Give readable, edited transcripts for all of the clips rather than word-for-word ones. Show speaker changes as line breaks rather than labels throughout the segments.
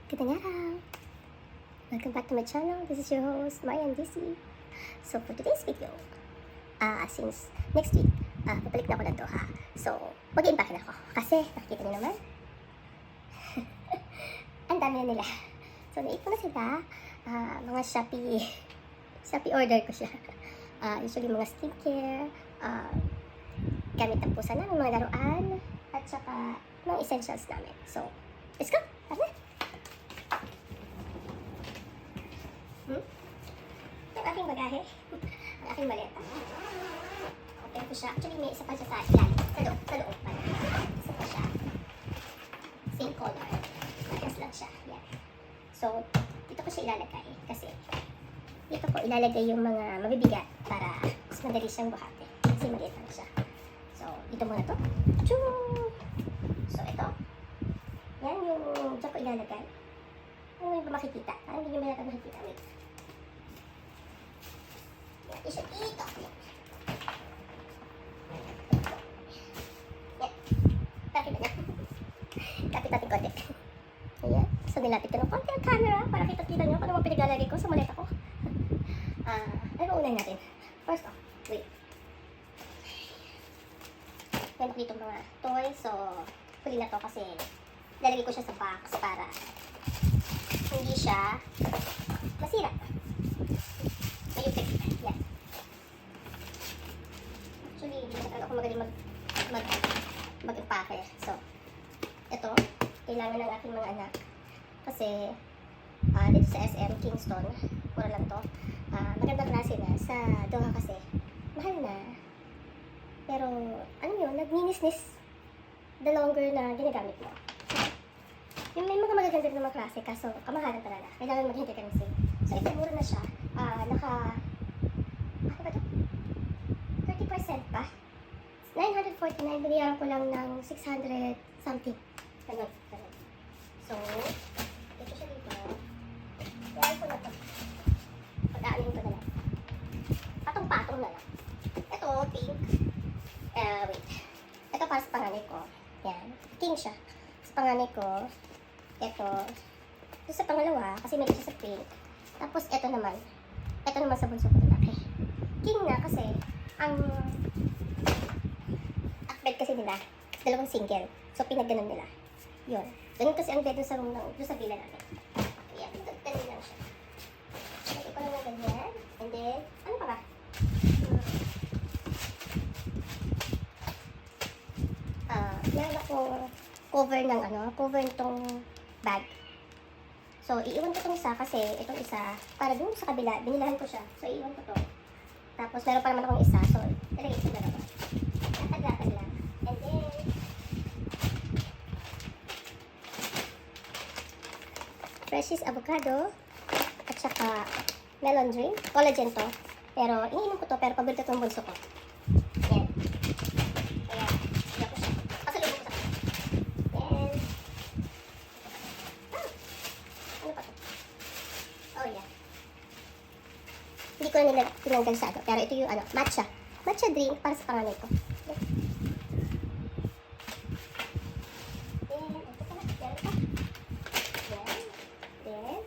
Magandang araw! Welcome back to my channel. This is your host, Marian DC. So, for today's video, since next week, babalik na ako ng Doha. So, mag-i-impake na ako. Kasi, nakikita niyo naman, ang dami na nila. So, naip ko na sila. Mga Shopee order ko siya. Usually, mga skincare, gamit ang pusa namin, mga laruan, at saka mga essentials namin. So, let's go! Tara na! Yung aking bagahe, ang aking maleta. Open ko siya. Actually, may isa pa siya sa ilalim. Sa loob pa. Isa pa siya. Same color. Parehas lang siya. Yan. So, dito ko siya ilalagay. Kasi, dito ko ilalagay yung mga mabibigat para mas madali siyang buhati. Kasi maliit lang siya. So, dito muna to. Achoo! So, ito. Yan yung dito ko ilalagay. Ano yung ba makikita? Parang hindi nyo malata makikita. Wait. Yan, isa dito. Yan. Pakita niya. Kapit natin konti. Ayan. So, nilapit ko ng konti ang camera para kita-kita nyo kung ano mga pinaglalagay ko sa maleta ko. Ano ba unahin natin? First off, wait. Yan ko dito mga toys. So, huli na to kasi lalagay ko siya sa box para hindi siya masira. Mayupit. Yan. Actually, hindi na talaga ako magaling mag-impake. So, ito, kailangan ng aking mga anak. Kasi, dito sa SM Kingston, mura lang to. Magandang klase na. Sa Doha kasi, mahal na. Pero, alam nyo, nagninis-nis the longer na ginagamit mo. Yung may mga magaganda ng mga klase, kaso kamahalan talaga. Kailangan maghintay ka ng sale. So, ito, mura na siya. Ano ba ito? 30% pa. 949, biniyaran ko lang ng 600 something. Ganun. So, ito siya dito. Kaya ko na ito. Pag-aanin ko na lang. Patong-patong na lang. Ito, pink. Wait. Ito para sa panganay ko. Yan. King siya. Sa panganay ko, ito sa pangalawa, kasi may siya sa pink. Tapos, ito naman sa bunso ko lalaki. King na kasi, ang bed kasi nila, dalawang single. So, pinagganon nila. Yun. Ganun kasi ang bed sa room doon sa villa namin. Ayan, ganun lang siya. Lagay ko lang ng ganyan. And then, ano pa ba? Meron akong cover nitong bag. So, iiwan ko itong isa kasi itong isa, para dun sa kabila, binilahan ko siya. So, iiwan ko to. Tapos, meron pa naman akong isa. So, ilagay ko sa dalawa. Nataglatag lang. And then, Freshies avocado, at saka melon drink. Collagen to. Pero, iniinom ko to, pero paborito itong bunso ko. Yan. Kaya, siya ko siya. Pasalubong ko sa kanya. Then, ano pa to? Oh, yeah. Hindi ko na tinanggal sa ano. Pero ito yung matcha. Matcha drink para sa panganay ko. Yeah. Then, ito pa na. Meron pa. Yan. Then,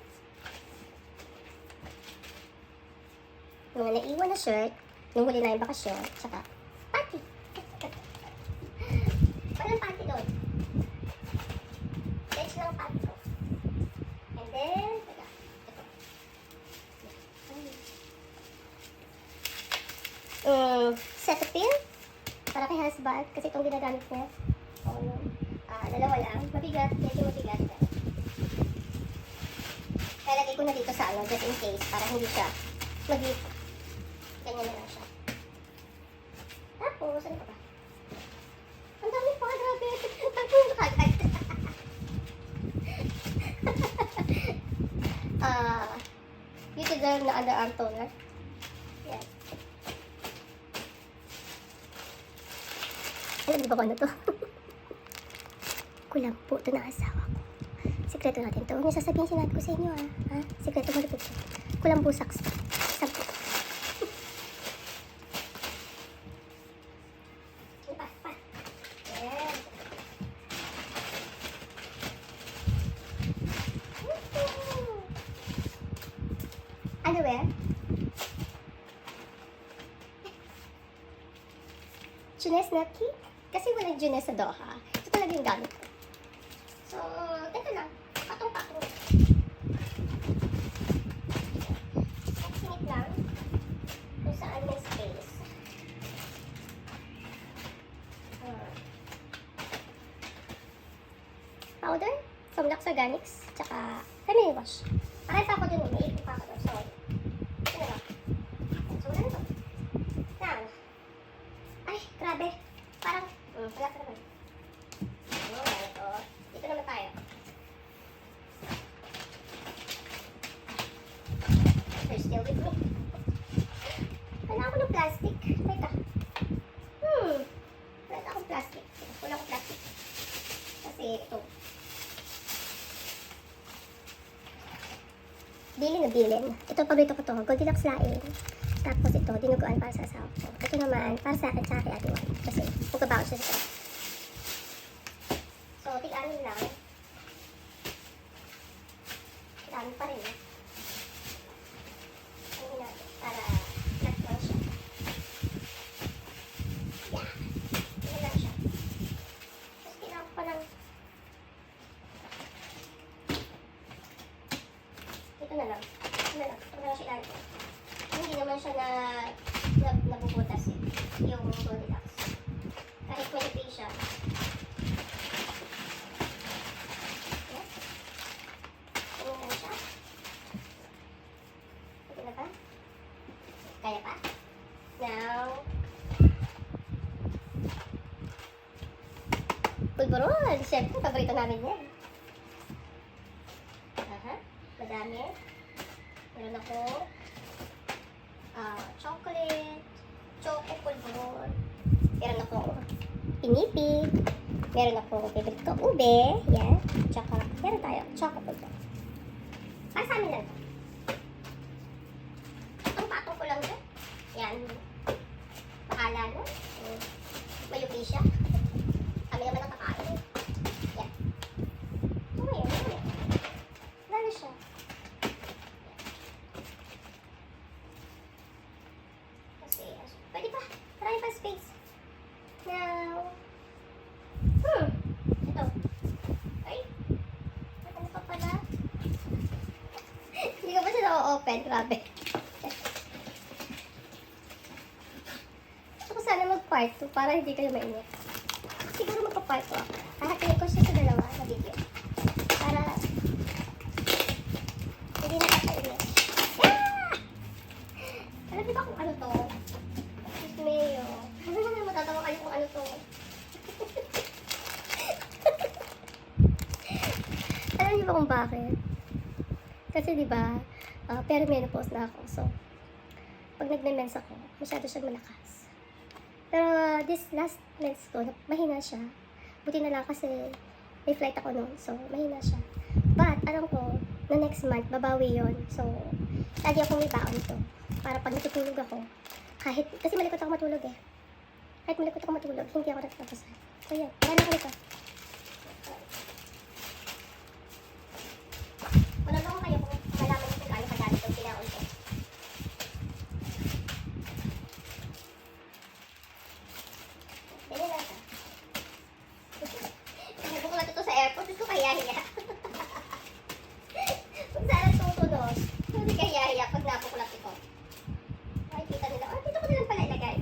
mga naiwan na shirt, nung huli na yung bakasyon, tsaka, panty. Walang panty doon. Change lang ang panty ko. And then, ito. Cetaphil, para kay husband, kasi itong ginagamit niya. Oo yun. Dalawa lang. Mabigat, medyo mabigat. Kaya lagay ko na dito sa just in case, para hindi siya mag-leak. Ganyan na lang siya. Tapos, ano pa ba? Ang dami pa, grabe. Tapos, kagad. Beauty Derm na underarm toner. Yan. Alam niyo ba kung ano to? Kulang po ito ng asawa ko. Sikreto natin to. Huwag niyo sasabihin sinabi ko sa inyo ha? Sikreto mo ito. Kulang busaks. Sabi. Yan. underwear. Junes na cake. Kasi walang Junes sa Doha. Ito talaga yung gamit ko. So, ito lang. Patong-patong. Singit lang. Kung saan may space. Powder from Lux Organics. Tsaka family wash. Pakita ako dun. May ipon pa ako dun. So, ito na lang. So, wala na to. Yan. Ay, grabe. Parang, wala ka naman. Ano, wala ito. Dito naman tayo. You're still with me. Wala ako ng plastic. Teka. Wala akong plastic. Wala akong plastic. Kasi ito. Bilin na bilin. Ito, paborito ko to. Goldilocks laing. Tapos ito, dinuguan para sa asawa ko. Ito naman, para sa akin, sa akin, Ate Juan. Kasi, pagkabaon siya sa so, tig-anin lang. Dami pa rin, eh. Ano natin, para flat lang siya. Yeah. Ano lang siya. Tapos, kailangan pa lang. Ito na lang. Ito na lang. Ito na lang siya ilalagay. Hindi naman siya nabubutas eh. Yung Goldilocks. Kahit may ipay siya. Yes. Ito na siya. Ito na ba? Kaya pa? Now, pulburon! Siyempre, paborito namin yan. Madami. Meron ako chocolate, choco pulburon. Meron ako pinipig. Meron ako favorite ko, ube. Yan. Tsaka, meron tayo, choco pulburon. Para sa amin lang. Patong-patong ko lang dyan. Yan. Bahala na. Mayupi siya. Kami naman ang kakain. Yan. So, ngayon. Lalo siya. Pwede pa. Marami pa space. Now, ito. Ay, ano pa pala? Hindi ko pa siya na-open. Grabe. Gusto ko sana mag-part 2 para hindi kayo mainit. Siguro magpa-part 2 ako. Hahatiin ko siya sa dalawa na video. Para hindi nakakainit. Alam niyo ba kung ano to? Mayo. Matatawa kayo kung ano to. Alam niyo ba kung bakit? Kasi diba, perimenopause na ako. So, pag nagme-mens ako, masyado siyang malakas. Pero this last mens ko, mahina siya. Buti na lang kasi may flight ako noon. So, mahina siya. But, alam ko, na next month, babawi yon. So, lagi ako may baon to. Para pag natutulog ako, kahit, kasi malikot ako matulog eh. Kahit malikot ako matulog, hindi ako nagpapasan. So yan, wala ko nito. Wala lang kayo kung malaman kung ano kadali itong pinaon ko. Ganyan lang siya. Nabuklat ito sa airport, ito kaya-hiya. Kung saan tutunos, hindi kaya-hiya pag nabuklat ito. Kita nila, dito ko nilang pala ilagay.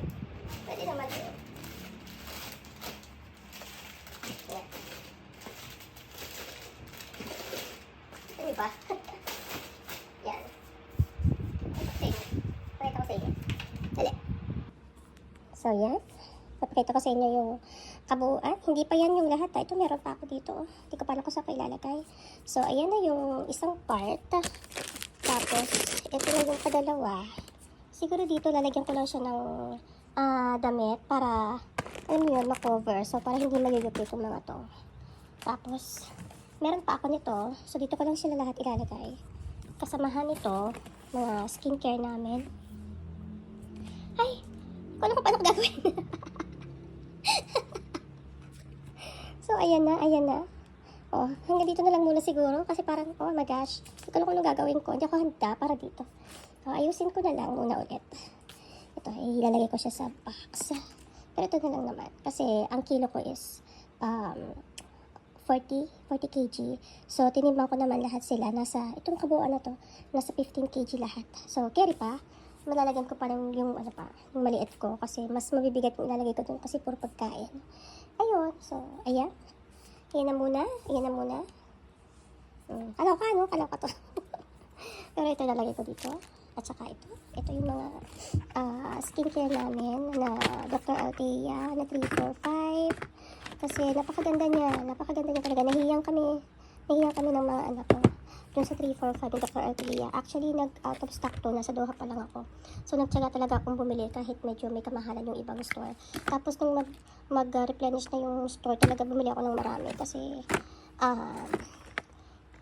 Pwede naman yun. Yeah. Ano ba? Yan. Pakita ko sa inyo. Dali. So yan. Papakita ko sa inyo yung kabuuan. Hindi pa yan yung lahat. Ito meron pa ako dito. Hindi ko pa lang ko saan ilalagay. So ayan na yung isang part. Tapos ito na yung kadalawa. Siguro dito lalagyan ko lang siya ng damit para, alam mo yun, ma-cover. So, para hindi magigupit itong mga to. Tapos, meron pa ako nito. So, dito ko lang sila lahat ilalagay. Kasamahan nito, mga skincare namin. Ay! Kung alam ko paano ko gagawin. So, ayan na, ayan na. Oh, hanggang dito na lang muna siguro. Kasi parang, oh my gosh, hindi ko alam kung anong gagawin ko. Hindi ako handa para dito. So, ayusin ko na lang muna ulit. Ito, ilalagay ko siya sa box. Pero ito na lang naman. Kasi ang kilo ko is 40 kg. So, tinimbang ko naman lahat sila. Itong kabuuan na to, nasa 15 kg lahat. So, carry pa. Malalagyan ko pa rin yung maliit ko. Kasi mas mabibigat yung ilalagay ko dun kasi puro pagkain. Ayun. So, ayan. Ayan na muna. Kalaw ka to. Pero ito ilalagay ko dito. At saka ito. Ito yung mga skincare namin na Dr. Althea na 345. Kasi napakaganda niya talaga. Nahiyang kami ng mga anak ko. Doon sa 345 ng Dr. Althea. Actually, nag-out of stock to. Nasa Doha pa lang ako. So, nagtsaga talaga akong bumili kahit medyo may kamahalan yung ibang store. Tapos, nung mag-replenish na yung store, talaga bumili ako ng marami. Kasi,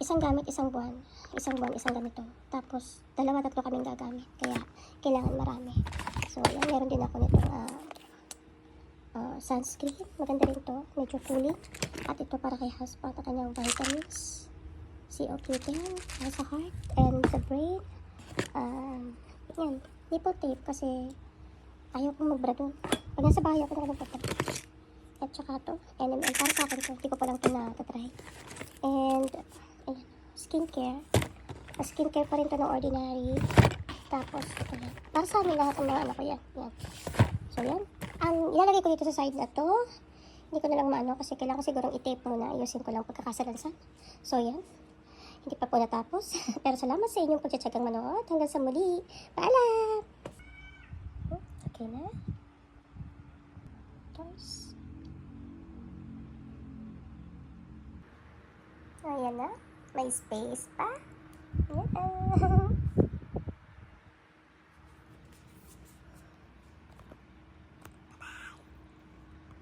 isang gamit, isang buwan, isang ganito. Tapos, 2-3 kaming gagamit. Kaya, kailangan marami. So, yan. Meron din ako nitong sunscreen. Maganda rin to. Medyo cooling. At ito para kay husband at kanyang vitamins. COQ10 para sa heart and the brain. Yan. Nipple tape kasi ayaw kong magbra dun. Pag nasa bahay ako na magpapag. At saka to. NMN. Para sa akin to. Hindi ko pa lang ito na-try. And, ayan. Skincare. Skincare pa rin to ng ordinary. Tapos, ito yan. Para sa amin lahat ng mga anak ko yan. Yan. So, yan. Ang ilalagay ko dito sa side na to, hindi ko na lang maano kasi kailangan sigurong i-tape muna. Ayusin ko lang pagkakasalansan. So, yan. Hindi pa po natapos. Pero salamat sa inyong pagtsatsagang manood. Hanggang sa muli. Paalam! Okay na. Toys. Ayan na. May space pa.